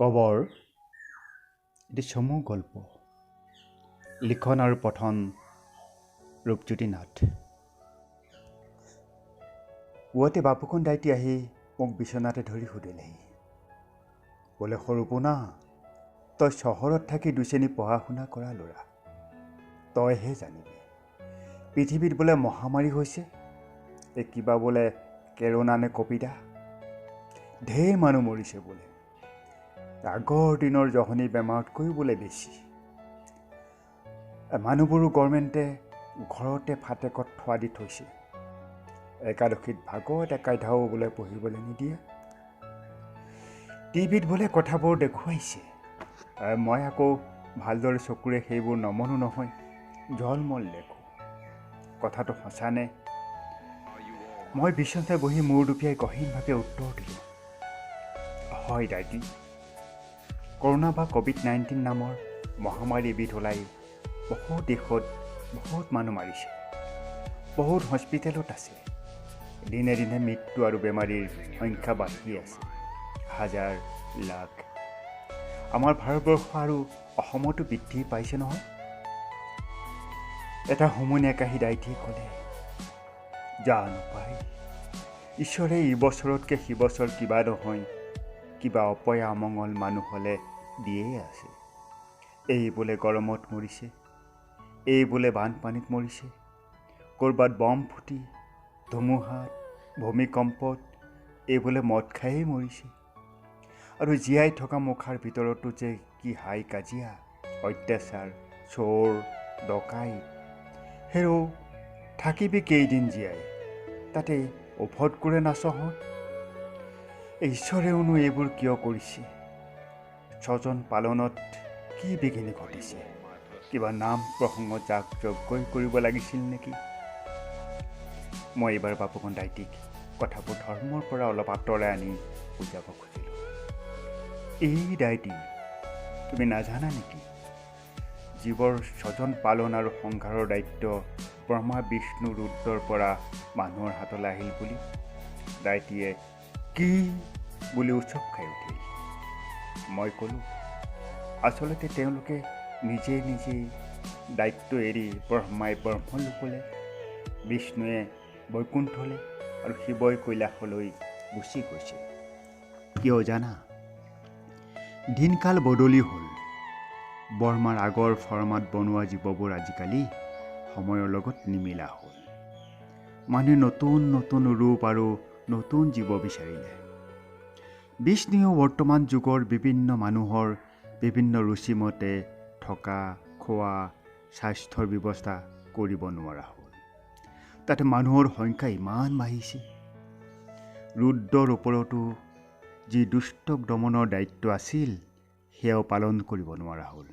কবৰ এটি চমু গল্প লিখন আৰু পঠন ৰূপজ্যোতি নাথ। পুৱাতে বাপুকণ দাইটি আহি মোক বিচনাতে ধৰি সুধিলেহি, বোলে সৰুপোনা, তই চহৰত থাকি 2 শ্ৰেণী পঢ়া শুনা কৰা ল'ৰা, তইহে জানিবি পৃথিৱীত বোলে মহামাৰী হৈছে, এই কিবা বোলে কেৰোনা নে কপিডা, ঢেৰ মানুহ মৰিছে বোলে, আগৰ দিনৰ জহনী বেমাৰতকৈও বোলে বেছি। মানুহবোৰো গভৰ্ণমেণ্টে ঘৰতে ফাটেকত থোৱা দি থৈছে, একাদশীত ভাগত একাধ্যায়ো বোলে পঢ়িবলৈ নিদিয়ে। টিভিত বোলে কথাবোৰ দেখুৱাইছে, মই আকৌ ভালদৰে চকুৰে সেইবোৰ নমনো নহয়, জলমল দেখোঁ। কথাটো সঁচানে? মই বিচনাতে বহি মূৰ দুপিয়াই গহীনভাৱে উত্তৰ দিলোঁ, হয় দাইটি, কৰোনা বা COVID-19 নামৰ মহামাৰী এবিধ ওলাই বহুত দেশত বহুত মানুহ মাৰিছে, বহুত হস্পিটেলত আছে, দিনে দিনে মৃত্যু আৰু বেমাৰীৰ সংখ্যা বাঢ়ি আছে, হাজাৰ লাখ। আমাৰ ভাৰতবৰ্ষ আৰু অসমতো বৃদ্ধি পাইছে নহয়। এটা হুমুনিয়াহ কাহি দাইটিয়ে ক'লে, জানো পাই, ঈশ্বৰে ইবছৰতকৈ সিবছৰ কিবা নহয় কিবা অপয়া অমংগল মানুহ হ'লে দিয়েই আছে। এই বোলে গৰমত মৰিছে, এই বোলে বানপানীত মৰিছে, ক'ৰবাত বম ফুটি, ধুমুহাত, ভূমিকম্পত, এই বোলে মদ খায়েই মৰিছে। আৰু জীয়াই থকা মুখাৰ ভিতৰতো যে কি হাই কাজিয়া, অত্যাচাৰ, চোৰ, ডকাইত, হেৰৌ থাকিবি কেইদিন জীয়াই, তাতে উভত কৰে নাচহত। ঈশ্বৰেওনো এইবোৰ কিয় কৰিছে? স্বজন পালনত কি বিঘিনি ঘটিছে? কিবা নাম প্ৰসংগ যাগ যজ্ঞই কৰিব লাগিছিল নেকি? মই এইবাৰ বাপুকণ দাইটিক কথাবোৰ ধৰ্মৰ পৰা অলপ আঁতৰাই আনি বুজাব খুজিলোঁ। এই দাইটি, তুমি নাজানা নেকি, জীৱৰ স্বজন পালন আৰু সংসাৰৰ দায়িত্ব ব্ৰহ্মা বিষ্ণু ৰুদ্ৰৰ পৰা মানুহৰ হাতলৈ আহিল বুলি? দাইটিয়ে কি বুলি উচপ খাই উঠিল। মই ক'লোঁ, আচলতে তেওঁলোকে নিজেই দায়িত্ব এৰি ব্ৰহ্মাই ব্ৰহ্মলোকলৈ, বিষ্ণুৱে বৈকুণ্ঠলৈ আৰু শিৱই কৈলাশলৈ গুচি গৈছে। কিয় জানা? দিনকাল বদলি হ'ল। বৰ্মাৰ আগৰ ফৰ্মাত বনোৱা জীৱবোৰ আজিকালি সময়ৰ লগত নিমিলা হ'ল। মানুহে নতুন নতুন ৰূপ আৰু নতুন জীৱ বিচাৰিলে। বিষ্ণুৱেও বৰ্তমান যুগৰ বিভিন্ন মানুহৰ বিভিন্ন ৰুচিমতে থকা, খোৱা, স্বাস্থ্যৰ ব্যৱস্থা কৰিব নোৱাৰা হ'ল। তাতে মানুহৰ সংখ্যা ইমান বাঢ়িছে, ৰুদ্ৰৰ ওপৰতো যি দুষ্টক দমনৰ দায়িত্ব আছিল, সেয়াও পালন কৰিব নোৱাৰা হ'ল।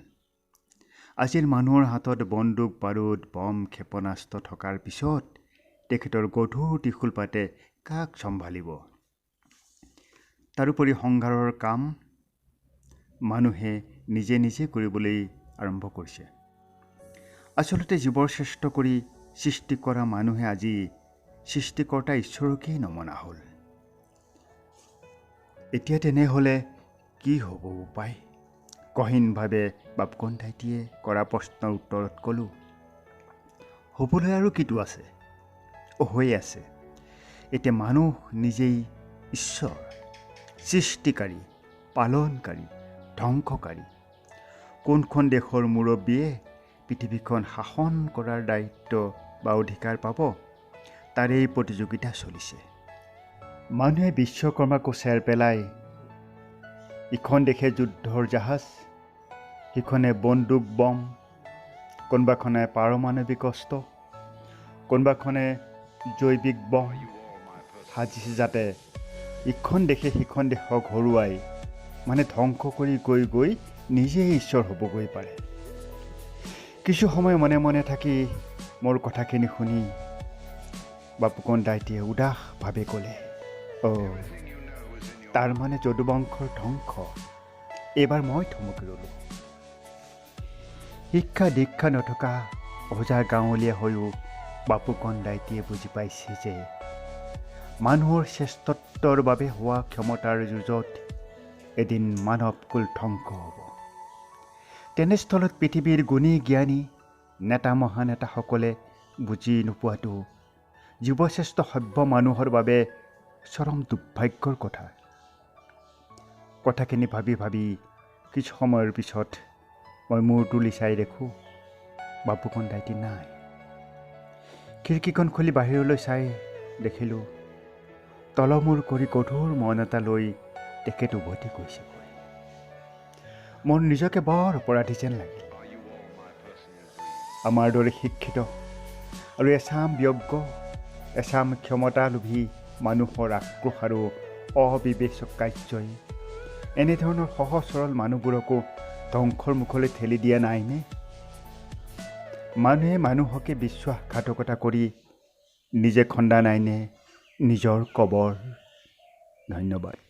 আজিৰ মানুহৰ হাতত বন্দুক বাৰুদ বম ক্ষেপণাস্ত্ৰ থকাৰ পিছত তেখেতৰ গধুৰ ত্ৰিশূল পাতে কাক চম্ভালিব? তাৰোপৰি সংহাৰৰ কাম মানুহে নিজে কৰিবলৈ আৰম্ভ কৰিছে। আচলতে জীৱৰ শ্ৰেষ্ঠ কৰি সৃষ্টি কৰা মানুহে আজি সৃষ্টিকৰ্তা ঈশ্বৰকেই নমনা হ'ল। এতিয়া তেনেহ'লে কি হ'ব উপায়? গহীনভাৱে বাপুকণ দাইটিয়ে কৰা প্ৰশ্নৰ উত্তৰত ক'লোঁ, হ'বলৈ আৰু কিটো আছে, হৈ আছে। এতিয়া মানুহ নিজেই ঈশ্বৰ, সৃষ্টিকাৰী, পালনকাৰী, ধ্বংসকাৰী। কোনখন দেশৰ মুৰব্বীয়ে পৃথিৱীখন শাসন কৰাৰ দায়িত্ব বা অধিকাৰ পাব, তাৰেই প্ৰতিযোগিতা চলিছে। মানুহে বিশ্বকৰ্মাকো চেৰ পেলাই ইখন দেশে যুদ্ধৰ জাহাজ, সিখনে বন্দুক বম, কোনোবাখনে পাৰমাণৱিক অস্ত্ৰ, কোনোবাখনে জৈৱিক বম সাজিছে, যাতে ইখন দেশে সিখন দেশক হৰুৱাই মানে ধ্বংস কৰি গৈ নিজেই ঈশ্বৰ হ'বগৈ পাৰে। কিছু সময় মনে মনে থাকি মোৰ কথাখিনি শুনি বাপুকণ দাইটিয়ে উদাসভাৱে ক'লে, তাৰমানে যদুবংশৰ ধ্বংস। এইবাৰ মই থমকি ৰ'লোঁ। শিক্ষা দীক্ষা নথকা অজা গাঁৱলীয়া হৈও বাপুকণ দাইটিয়ে বুজি পাইছে যে মানুহৰ শ্ৰেষ্ঠত্বৰ বাবে হোৱা ক্ষমতাৰ যুঁজত এদিন মানৱকুল ধ্বংস হ'ব। তেনেস্থলত পৃথিৱীৰ গুণী জ্ঞানী নেতা মহানেতাসকলে বুজি নোপোৱাটো জীৱশ্ৰেষ্ঠ সভ্য মানুহৰ বাবে চৰম দুৰ্ভাগ্যৰ কথা। কথাখিনি ভাবি ভাবি কিছু সময়ৰ পিছত মই মূৰ তুলি চাই দেখোঁ বাপুকণ দাইটি নাই। খিৰিকীখন খুলি বাহিৰলৈ চাই দেখিলোঁ তলমূৰ কৰি গধুৰ মন এটা লৈ তেখেত উভতি গৈছেগৈ। মোৰ নিজকে বৰ অপৰাধী যেন লাগিল। আমাৰ দৰে শিক্ষিত আৰু এচাম ব্যগ্য, এচাম ক্ষমতালোভী মানুহৰ আক্ৰোশ আৰু অবিবেচক কাৰ্যই এনেধৰণৰ সহজ সৰল মানুহবোৰকো ধ্বংসৰ মুখলৈ ঠেলি দিয়া নাইনে? মানুহে মানুহকে বিশ্বাসঘাতকতা কৰি নিজে খন্দা নাইনে নিজৰ কবৰ? ধন্যবাদ।